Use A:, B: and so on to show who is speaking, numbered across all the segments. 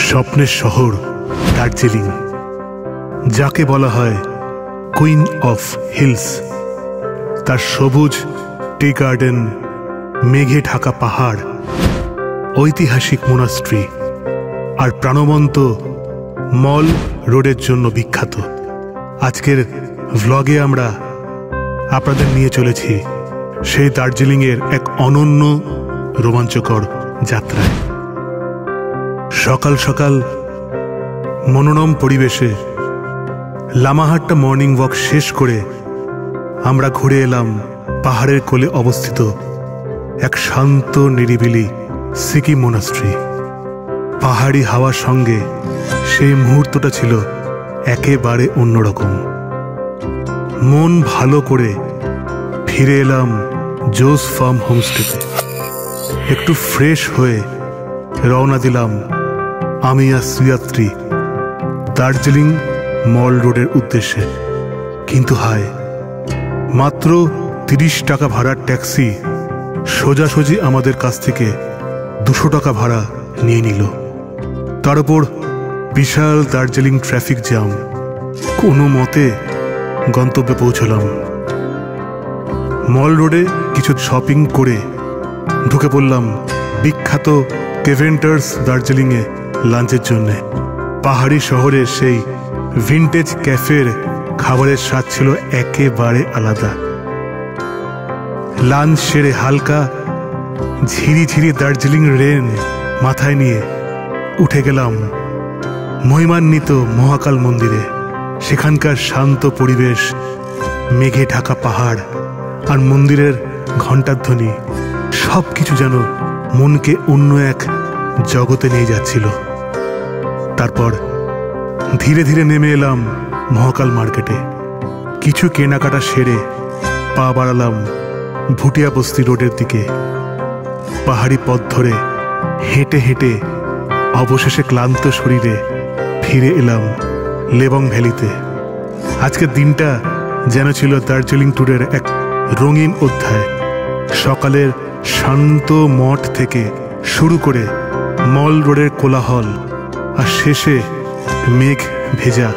A: স্বপ্নের শহর দার্জিলিং, যাকে বলা হয় কুইন অফ হিলস। তার সবুজ টি গার্ডেন, মেঘে ঢাকা পাহাড়, ঐতিহাসিক মোনাস্ট্রি আর প্রাণবন্ত মল রোডের জন্য বিখ্যাত। আজকের ভ্লগে আমরা আপনাদের নিয়ে চলেছি সেই দার্জিলিংয়ের এক অনন্য রোমাঞ্চকর যাত্রায়। সকাল সকাল মনোরম পরিবেশে লামাহাট্টা মর্নিং ওয়াক শেষ করে আমরা ঘুরে এলাম পাহাড়ের কোলে অবস্থিত এক শান্ত নিরিবিলি সিকিম মোনাস্ট্রি। পাহাড়ি হাওয়ার সঙ্গে সেই মুহূর্তটা ছিল একেবারে অন্যরকম। মন ভালো করে ফিরে এলাম জোস ফার্ম হোমস্টেতে। একটু ফ্রেশ হয়ে রওনা দিলাম আমি আর সুয়াত্রী দার্জিলিং মল রোডের উদ্দেশ্যে। কিন্তু হায়, মাত্র 30 টাকা ভাড়ার ট্যাক্সি সোজাসুজি আমাদের কাছ থেকে 200 টাকা ভাড়া নিয়ে নিল। তার উপর বিশাল দার্জিলিং ট্রাফিক জ্যাম। কোনো মতে গন্তব্যে পৌঁছলাম। মল রোডে কিছু শপিং করে ঢুকে পড়লাম বিখ্যাত কেভেন্টার্স দার্জিলিংয়ে লাঞ্চের জন্যে। পাহাড়ি শহরের সেই ভিনটেজ ক্যাফের খাবারের স্বাদ ছিল একেবারে আলাদা। লাঞ্চ সেরে হালকা ঝিরি ঝিরি দার্জিলিং রেন মাথায় নিয়ে উঠে গেলাম মহিমান্বিত মহাকাল মন্দিরে। সেখানকার শান্ত পরিবেশ, মেঘে ঢাকা পাহাড় আর মন্দিরের ঘণ্টার ধ্বনি সব কিছু যেন মনকে অন্য এক জগতে নিয়ে যাচ্ছিল। তারপর ধীরে ধীরে নেমে এলাম মহাকাল মার্কেটে। কিছু কেনাকাটা সেরে পা বাড়ালাম ভুটিয়া বস্তি রোডের দিকে। পাহাড়ি পথ ধরে হেঁটে হেঁটে অবশেষে ক্লান্ত শরীরে ফিরে এলাম লেবং ভ্যালিতে। আজকের দিনটা যেন ছিল দার্জিলিং ট্যুরের এক রঙিন অধ্যায়। সকালের শান্ত মঠ থেকে শুরু করে মল রোডের কোলাহল আর শেষে মেঘ ভেজা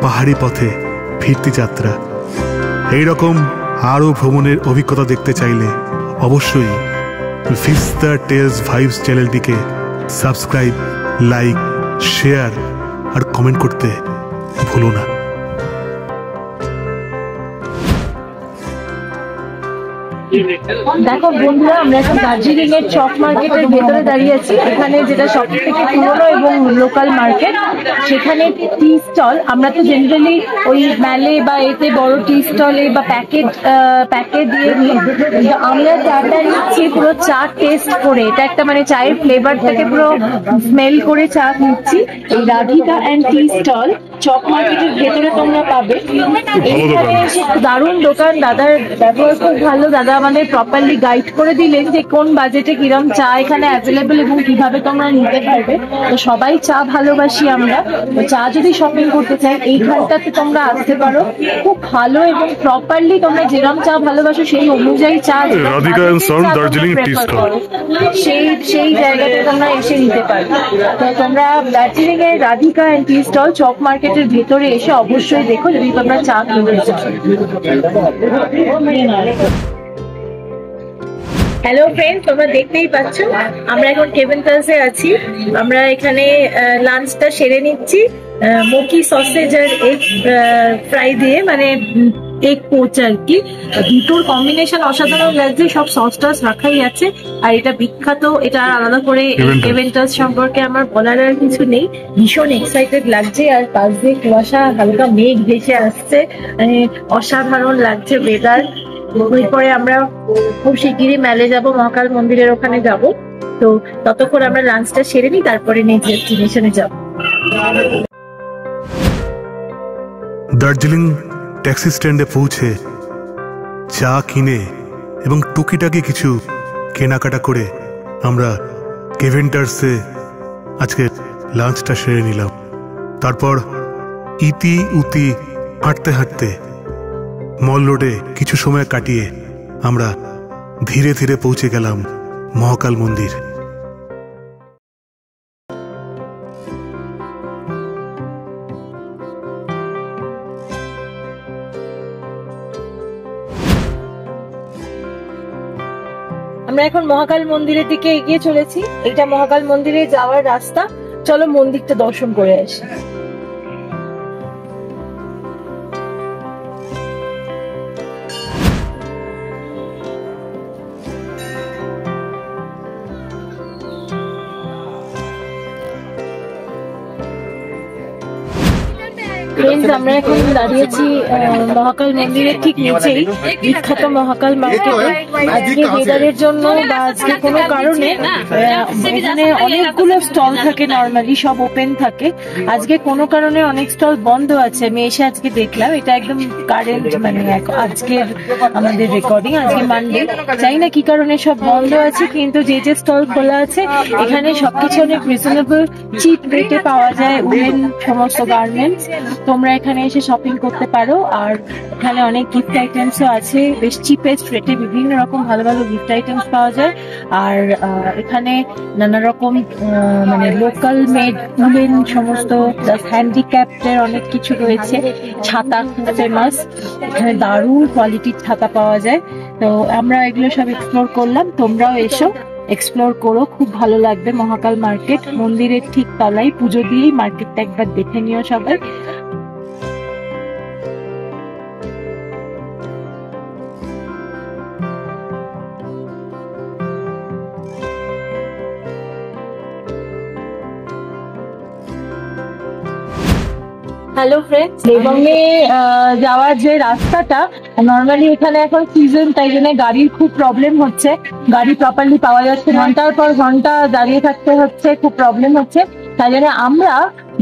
A: পাহাড়ি পথে ফিরতি যাত্রা। এইরকম আরও ভ্রমণের অভিজ্ঞতা দেখতে চাইলে অবশ্যই ভিস্তা টেলস ভাইবস চ্যানেলটিকে সাবস্ক্রাইব, লাইক, শেয়ার আর কমেন্ট করতে ভুলো না।
B: দেখো বন্ধুরা, আমরা এখন দার্জিলিং এর চক মার্কেটের ভেতরে দাঁড়িয়ে আছি। এখানে যেটা সব থেকে পুরনো এবং লোকাল মার্কেট, সেখানে টি স্টল। আমরা তো জেনারেলি ওই মেলে বা এতে বড় টি স্টলে বা প্যাকেট দিয়ে নিই। আমরা চাটা নিচ্ছি পুরো চা টেস্ট করে। এটা একটা মানে চায়ের ফ্লেভারটাকে পুরো স্মেল করে চা নিচ্ছি। এই রাধিকা অ্যান্ড টি স্টল চক মার্কেটের ভেতরে তোমরা পাবে। এইখানে দারুণ দোকান, দাদার ব্যবহার খুব ভালো। দাদা আমাদের প্রপারলি গাইড করে দিলেন যে কোন বাজেটে কিরম চা এখানে অ্যাভেলেবেল এবং কিভাবে তোমরা নিতে পারবে। তো সবাই চা ভালোবাসি আমরা, তো চা যদি শপিং করতে চাই এইখানটাতে তোমরা আসতে পারো। খুব ভালো এবং প্রপারলি তোমরা যেরকম চা ভালোবাসো সেই অনুযায়ী চা সেই জায়গাতে তোমরা এসে নিতে পারো। তো তোমরা দার্জিলিং এর রাধিকা অ্যান্ড টি স্টল চক মার্কেটের ভেতরে এসে অবশ্যই দেখো যদি তোমরা চা কিনতে চাও। হ্যালো ফ্রেন্ড, তোমরা দেখতেই পাচ্ছ আমরা এখন কেভেন্টার্সে আছি। আমরা এখানে লাঞ্চটা সেরে নিচ্ছি মোকি সসেজ আর এগ ফ্রাই দিয়ে, মানে এগ পোচ আর কি। দুটোর কম্বিনেশন অসাধারণ লাগছে। সব সস টস রাখাই আছে আর এটা বিখ্যাত। এটা আলাদা করে কেভেন্টার্স সম্পর্কে আমার বলার আর কিছু নেই। ভীষণ এক্সাইটেড লাগছে আর পাশ দিয়ে কুয়াশা, হালকা মেঘ ভেসে আসছে, মানে অসাধারণ লাগছে ওয়েদার। এরপরে আমরা খুব শিগগিরই মেলে যাব, মহাকাল মন্দিরের ওখানে যাব। তো ততক্ষণ আমরা লাঞ্চটা সেরে নিই, তারপরে নেক্সট ডেস্টিনেশনে যাব।
A: দার্জিলিং ট্যাক্সি স্ট্যান্ডে পৌঁছে চা কিনে এবং টুকিটাকি কিছু কেনাকাটা করে আমরা কেভেন্টার্সে আজকে লাঞ্চটা সেরে নিলাম। তারপর ইতি উতি হাঁটতে হাঁটতে মল রোডে কিছু সময় কাটিয়ে আমরা ধীরে ধীরে পৌঁছে গেলাম মহাকাল মন্দির।
B: মহাকাল মন্দিরের দিকে এগিয়ে চলেছি। এটা মহাকাল মন্দিরে যাওয়ার রাস্তা। চলো মন্দিরটা দর্শন করে আসি। ফ্রেন্ডস, আমরা এখন দাঁড়িয়েছি মহাকাল মন্দিরের ঠিক নিচেই, বিখ্যাত মহাকাল মার্কেটে। আজকে ওয়েদারের জন্য বা আজকে কোনো কারণে এখানে অনেকগুলো স্টল থাকে, নর্মালি সব ওপেন থাকে। আজকে কোনো কারণে অনেক স্টল বন্ধ আছে। আমি এসে আজকে দেখলাম, এটা একদম কারেন্ট, মানে আজকের আমাদের রেকর্ডিং, আজকে মানডে। জানি না কি কারণে সব বন্ধ আছে, কিন্তু যে যে স্টল খোলা আছে এখানে সবকিছু অনেক রিজনেবল চিপ রেটে পাওয়া যায়। উলেন সমস্ত গার্মেন্টস, তোমরা এখানে এসে শপিং করতে পারো। আর এখানে অনেক গিফট আইটেমসও আছে, বেশ চিপেস্ট রেটে বিভিন্ন রকম ভালো ভালো গিফট আইটেমস পাওয়া যায়। আর এখানে নানা রকম মানে লোকাল মেড উলেন সমস্ত হ্যান্ডিক্যাপ্টের অনেক কিছু রয়েছে। ছাতা খুব ফেমাস, এখানে দারুণ কোয়ালিটির ছাতা পাওয়া যায়। তো আমরা এগুলো সব এক্সপ্লোর করলাম, তোমরাও এসো এক্সপ্লোর করো, খুব ভালো লাগবে। মহাকাল মার্কেট মন্দিরের ঠিক তলায়, পুজো দিয়েই মার্কেটটা একবার দেখে নিও সবাই। হ্যালো ফ্রেন্ডস, লেবংয়ে যাওয়ার যে রাস্তাটা, নর্মালি এখানে এখন সিজন, তাই জন্য গাড়ির খুব প্রবলেম হচ্ছে। গাড়ি প্রপারলি পাওয়া যাচ্ছে, ঘন্টার পর ঘন্টা দাঁড়িয়ে থাকতে হচ্ছে, খুব প্রবলেম হচ্ছে। তাই জন্য আমরা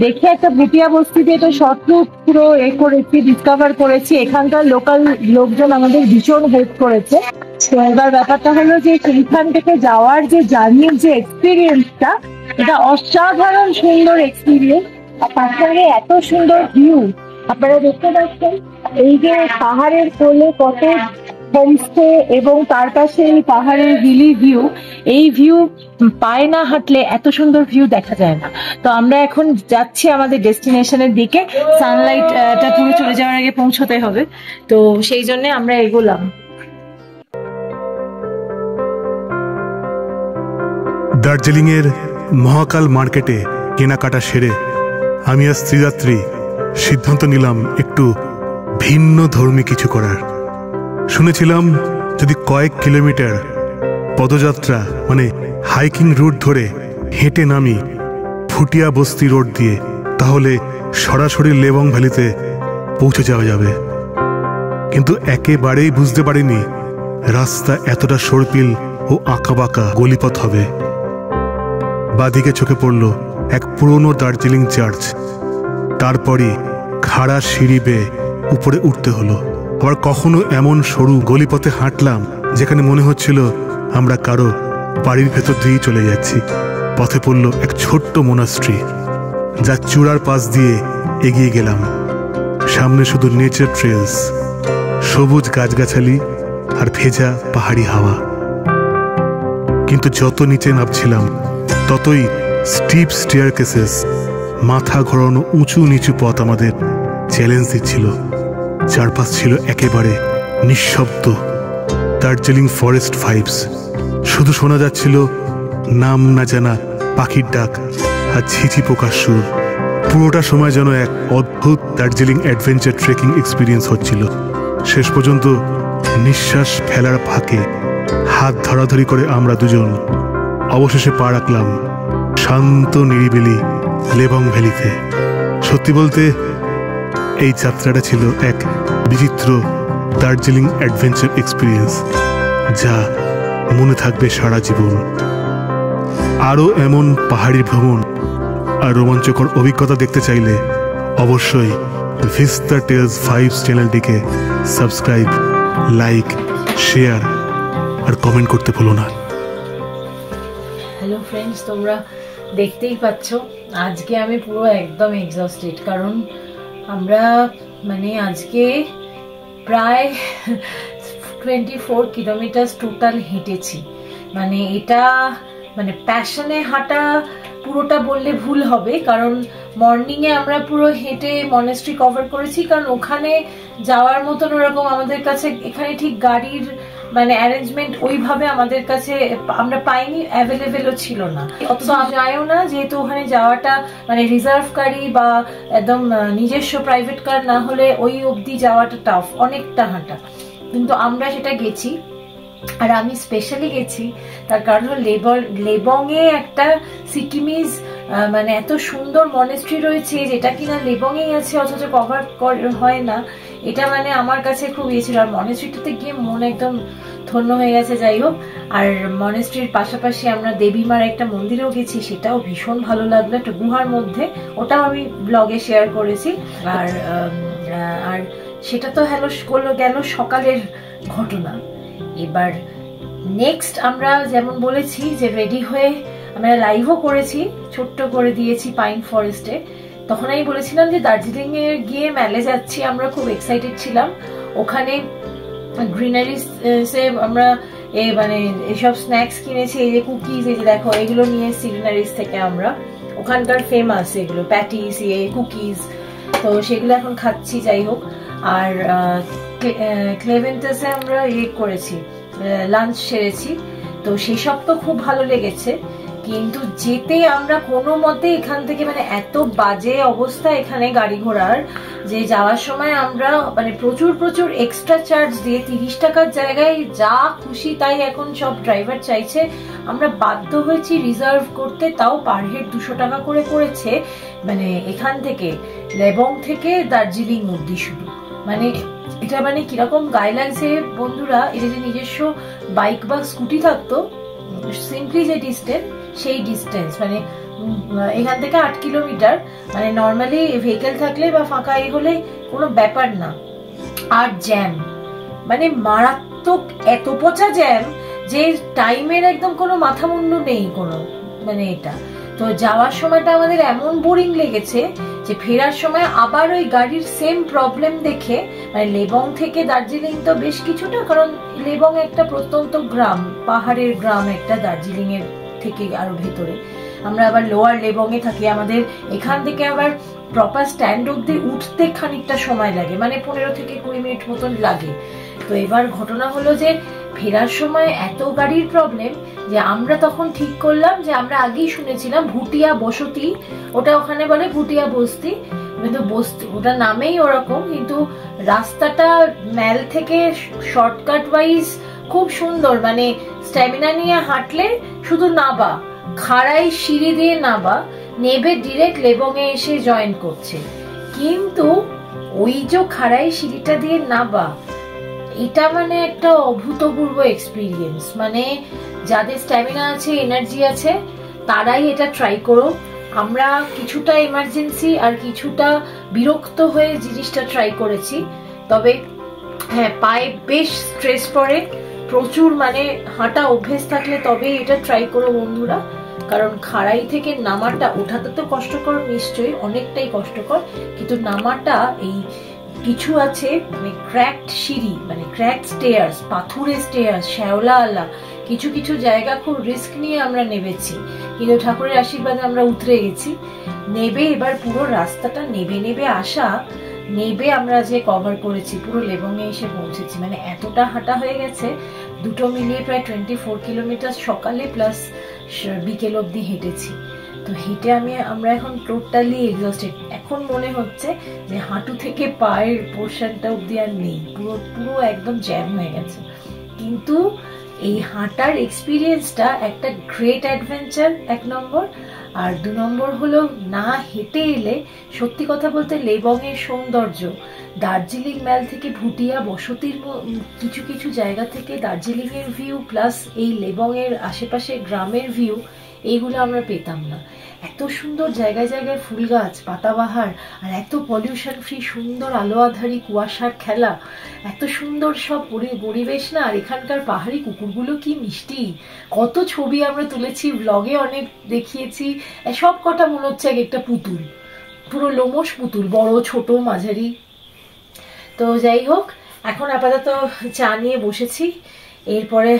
B: দেখে একটা ভুটিয়া বস্তিতে এটা শর্ট রুট পুরো করেছি, ডিসকভার করেছি। এখানকার লোকাল লোকজন আমাদের ভীষণ হেল্প করেছে। তো এবার ব্যাপারটা হলো যে সেইখান থেকে যাওয়ার যে জার্নির যে এক্সপিরিয়েন্সটা, এটা অসাধারণ সুন্দর এক্সপিরিয়েন্স। আর পাহাড়ে এত সুন্দর ভিউ আপনারা দেখতে পাচ্ছেন। এই যে পাহাড়ের কোলে কত হোমস্টে এবং তার পাশে এই পাহাড়ের হিলি ভিউ, এই ভিউ পায়ে না হাঁটলে এত সুন্দর ভিউ দেখা যায় না। তো আমরা এখন যাচ্ছি আমাদের ডেস্টিনেশনের দিকে। সানলাইটটা পুরো চলে যাওয়ার আগে পৌঁছতে হবে, তো সেই জন্য আমরা এগোলাম।
A: দার্জিলিং এর মহাকাল মার্কেটে কেনাকাটা সেরে আমি আর স্ত্রীযাত্রী সিদ্ধান্ত নিলাম একটু ভিন্ন ধর্মী কিছু করার। শুনেছিলাম যদি কয়েক কিলোমিটার পদযাত্রা মানে হাইকিং রুট ধরে হেঁটে নামি ফুটিয়া বস্তি রোড দিয়ে, তাহলে সরাসরি লেবং ভ্যালিতে পৌঁছে যাওয়া যাবে। কিন্তু একেবারেই বুঝতে পারিনি রাস্তা এতটা সরপিল ও আঁকাবাঁকা গলিপথ হবে। বাদিকে চোখে পড়ল এক পুরনো দার্জিলিং চার্চ। তারপরই খাড়া সিঁড়ি বেয়ে উপরে উঠতে হলো। আবার কখনো এমন সরু গলিপথে হাঁটলাম যেখানে মনে হচ্ছিল আমরা কারো বাড়ির ভেতর দিয়েই চলে যাচ্ছি। পথে পড়ল এক ছোট্ট মোনাস্ট্রি, যার চূড়ার পাশ দিয়ে এগিয়ে গেলাম। সামনে শুধু নেচার ট্রেলস, সবুজ গাছগাছালি আর ভেজা পাহাড়ি হাওয়া। কিন্তু যত নিচে নামছিলাম ততই স্টিপ স্টেয়ারকেসেস, মাথা ঘোরানো উঁচু নিচু পথ আমাদের চ্যালেঞ্জ দিচ্ছিল। চারপাশ ছিল একেবারে নিঃশব্দ দার্জিলিং ফরেস্ট ভাইবস। শুধু শোনা যাচ্ছিল নাম না জানা পাখির ডাক আর ঝিঝি পোকার সুর। পুরোটা সময় যেন এক অদ্ভুত দার্জিলিং অ্যাডভেঞ্চার ট্রেকিং এক্সপিরিয়েন্স হচ্ছিল। শেষ পর্যন্ত নিঃশ্বাস ফেলার ফাঁকে হাত ধরাধরি করে আমরা দুজন অবশেষে পা রাখলাম শান্ত নিরিবিলি লেবং ভ্যালিতে। সত্যি বলতে এই যাত্রাটা ছিল এক বিচিত্র দার্জিলিং অ্যাডভেঞ্চার এক্সপিরিয়েন্স, যা মনে থাকবে সারা জীবন। আরও এমন পাহাড়ি ভ্রমণ আর রোমাঞ্চকর অভিজ্ঞতা দেখতে চাইলে অবশ্যই ভিস্তা টেলস 5 চ্যানেলটিকে সাবস্ক্রাইব, লাইক, শেয়ার আর কমেন্ট করতে ভুলো না।
B: হ্যালো ফ্রেন্ডস, তোমরা দেখতেই পাচ্ছ আজকে আমি পুরো একদম এক্সস্টেড, কারণ আমরা মানে আজকে প্রায় 24 কিলোমিটার টোটাল হেঁটেছি। মানে এটা মানে প্যাশনে হাঁটা পুরোটা বললে ভুল হবে, কারণ মর্নিং এ আমরা পুরো হেঁটে মনেস্ট্রি কভার করেছি, কারণ ওখানে যাওয়ার মতন ওরকম আমাদের কাছে এখানে ঠিক গাড়ির মানে অ্যারেঞ্জমেন্ট ওইভাবে আমাদের কাছে আমরা পাইনি, অ্যাভেলেবেলও ছিল না, অত যায়ও না, যেহেতু ওখানে যাওয়াটা মানে রিজার্ভ গাড়ি বা একদম নিজস্ব প্রাইভেট কার না হলে ওই অবধি যাওয়াটা টাফ, অনেকটা হাঁটা। কিন্তু আমরা সেটা গেছি। আর আমি স্পেশালি গেছি তার কারণ হল লেবং এ একটা সিকিমিজ মানে এত সুন্দর মনেস্ট্রি রয়েছে যেটা কিনা লেবং এই আছে অথচ কভার হয় না, এটা মানে আমার কাছে খুব ইয়ে ছিল। আর মনেস্ট্রিটাতে গিয়ে মন একদম ধন্য হয়ে গেছে। যাই হোক, আর মনেস্ট্রির পাশাপাশি আমরা দেবীমার একটা মন্দিরেও গেছি, সেটাও ভীষণ ভালো লাগলো, একটা গুহার মধ্যে, ওটাও আমি ব্লগে শেয়ার করেছি। আর আর সেটা তো গেল সকালের ঘটনা। এবার নেক্সট আমরা যেমন বলেছি যে রেডি হয়ে আমরা লাইভও করেছি, ছোট্ট করে দিয়েছি পাইন ফরেস্টে। তখন আমি বলেছিলাম যে দার্জিলিং এ গিয়ে মেলে যাচ্ছি, আমরা খুব এক্সাইটেড ছিলাম। ওখানে গ্রিনারিসে আমরা মানে এসব স্ন্যাক্স কিনেছি, এই যে কুকিজ, এই যে দেখো এগুলো নিয়ে এসেছি গ্রিনারিস থেকে আমরা, ওখানকার ফেমাস এগুলো প্যাটিস, কুকিজ, তো সেগুলো এখন খাচ্ছি। যাই হোক, আর ক্লেভেন্টাসে আমরা করেছি, লাঞ্চ সেরেছি, তো সেসব তো খুব ভালো লেগেছে। কিন্তু যেতে আমরা কোনো মতে এখান থেকে মানে এত বাজে অবস্থা এখানে গাড়ি ঘোড়ার, যে যাওয়ার সময় আমরা মানে প্রচুর এক্সট্রা চার্জ দিয়ে 30 টাকার জায়গায় যা খুশি তাই এখন সব ড্রাইভার চাইছে, আমরা বাধ্য হয়েছি রিজার্ভ করতে, তাও পার হেড 200 টাকা করে পড়েছে, মানে এখান থেকে লেবং থেকে দার্জিলিং অব্দি শুধু। মানে এটা মানে কিরকম গায়ে লাগছে বন্ধুরা, এটা যে নিজস্ব বাইক বা স্কুটি থাকতো, সিম্পলি যে ডিস্টেন্স সেই ডিস্টেন্স মানে এখান থেকে 8 কিলোমিটার, মানে নর্মালি ভেহিকেল থাকলে বা ফাঁকা হলে কোনো ব্যাপার না। আর জ্যাম মানে মারাত্মক, এত পচা জ্যাম যে টাইমের একদম কোনো মাথা মুন্ডু নেই কোনো, মানে এটা তো যাওয়ার সময়টা আমাদের এমন বোরিং লেগেছে যে ফেরার সময় আবার ওই গাড়ির সেম প্রবলেম দেখে, মানে লেবং থেকে দার্জিলিং তো বেশ কিছুটা, কারণ লেবং একটা প্রত্যন্ত গ্রাম, পাহাড়ের গ্রাম একটা, দার্জিলিং এর থেকে আরো ভেতরে। আমরা আবার লোয়ার লেবং এ থাকি, আমাদের এখান থেকে আবার প্রপার স্ট্যান্ড অব্দি উঠতে খানিকটা সময় লাগে, মানে 15 থেকে 20 মিনিট মতন লাগে। তো এবার ঘটনা হলো যে ফেরার সময় এত গাড়ির প্রবলেম যে আমরা তখন ঠিক করলাম যে আমরা আগেই শুনেছিলাম ভুটিয়া বসতি, ওটা ওখানে বলে ভুটিয়া বস্তি, কিন্তু বস্তি ওটা নামেই ওরকম, কিন্তু রাস্তাটা ম্যাল থেকে শর্টকাট ওয়াইজ খুব সুন্দর, মানে স্ট্যামিনা নিয়ে হাঁটলে শুধু নাবা, খাড়াই সিঁড়ি দিয়ে নাবা, নেবে ডিরেক্ট লেবং এ এসে জয়েন করছে। কিন্তু ওই যে খাড়াই সিঁড়িটা দিয়ে নাবা, এটা মানে একটা অভূতপূর্ব এক্সপিরিয়েন্স, মানে যাদের স্ট্যামিনা আছে, এনার্জি আছে, তারাই এটা ট্রাই করো। আমরা কিছুটা এমার্জেন্সি আর কিছুটা বিরক্ত হয়ে জিনিসটা ট্রাই করেছি, তবে হ্যাঁ পায়ে বেশ স্ট্রেস পড়ে প্রচুর, মানে হাঁটা অভ্যেস থাকলে তবে এটা ট্রাই করো বন্ধুরা, কারণ খাড়াই থেকে নামাটা, ওঠাতে তো কষ্টকর নিশ্চয়ই, অনেকটাই কষ্টকর, কিন্তু নামাটা এই কিছু আছে মানে ক্র্যাকড সিঁড়ি, মানে ক্র্যাকড স্টেয়ার্স, পাথুরে স্টেয়ার্স, শ্যাওলা আলা, কিছু কিছু জায়গা খুব রিস্ক নিয়ে আমরা নেমেছি, কিন্তু ঠাকুরের আশীর্বাদে আমরা উতরে গেছি। নেবে এবার পুরো রাস্তাটা নেবে আসা, নেবে আমরা যে কভার করেছি পুরো লেবং এ এসে পৌঁছেছি, মানে এতটা হাঁটা হয়ে গেছে, দুটো মিলিয়ে প্রায় 24 কিলোমিটার সকালে প্লাস বিকেল অব্দি হেঁটেছি। তো হেঁটে আমরা এখন টোটালি এক্সস্টেড, এখন মনে হচ্ছে যে হাঁটু থেকে পায়ের পোর্শনটা অব্দি আর নেই, পুরো একদম জ্যাম হয়ে গেছে। কিন্তু এই হাঁটার এক্সপিরিয়েন্সটা একটা গ্রেট অ্যাডভেঞ্চার, 1 নম্বর। আর 2 নম্বর হলো না হেঁটে এলে সত্যি কথা বলতে লেবং এর সৌন্দর্য, দার্জিলিং ম্যাল থেকে ভুটিয়া বসতির কিছু কিছু জায়গা থেকে দার্জিলিং এর ভিউ প্লাস এই লেবং এর আশেপাশে গ্রামের ভিউ, এইগুলো আমরা পেতাম না। এত সুন্দর জায়গায় জায়গায় ফুল গাছ, পাতাবাহার, আর এত পলিউশন ফ্রি সুন্দর আলো আধারি কুয়াশার খেলা, এত সুন্দর সব পরিবেশ না। আর এখানকার পাহাড়ি কুকুরগুলো কি মিষ্টি, কত ছবি আমরা তুলেছি, ব্লগে অনেক দেখিয়েছি, সব কটা মনে হচ্ছে একটা পুতুল, পুরো লোমশ পুতুল, বড় ছোট মাঝারি। তো যাই হোক, এখন আপাতত চা নিয়ে বসেছি, এরপরে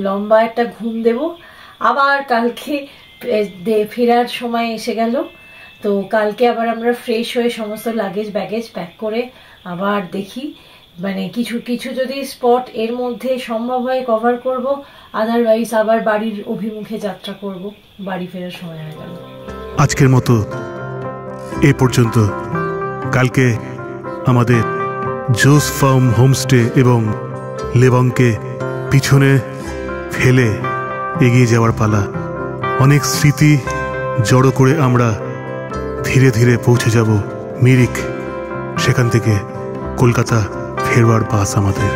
B: লম্বা একটা ঘুম দেব,
C: আবার কালকে ফেরার সময় এসে গেল। তো কালকে আবার আমরা ফ্রেশ হয়ে সমস্ত লাগেজ ব্যাগেজ প্যাক করে আবার দেখি, মানে কিছু কিছু যদি স্পট এর মধ্যে সম্ভব হয় কভার করব, আদারওয়াইজ আবার বাড়ির অভিমুখে যাত্রা করব। বাড়ি ফেরার সময় হয়ে গেল।
A: আজকের মতো এ পর্যন্ত। কালকে আমাদের জোস ফার্ম হোমস্টে এবং লেবংকে পিছনে ফেলে এগিয়ে যাওয়ার পালা। অনেক স্মৃতি জড়ো করে আমরা ধীরে ধীরে পৌঁছে যাব মিরিক। সেখান থেকে কলকাতা ফেরবার বাস আমাদের।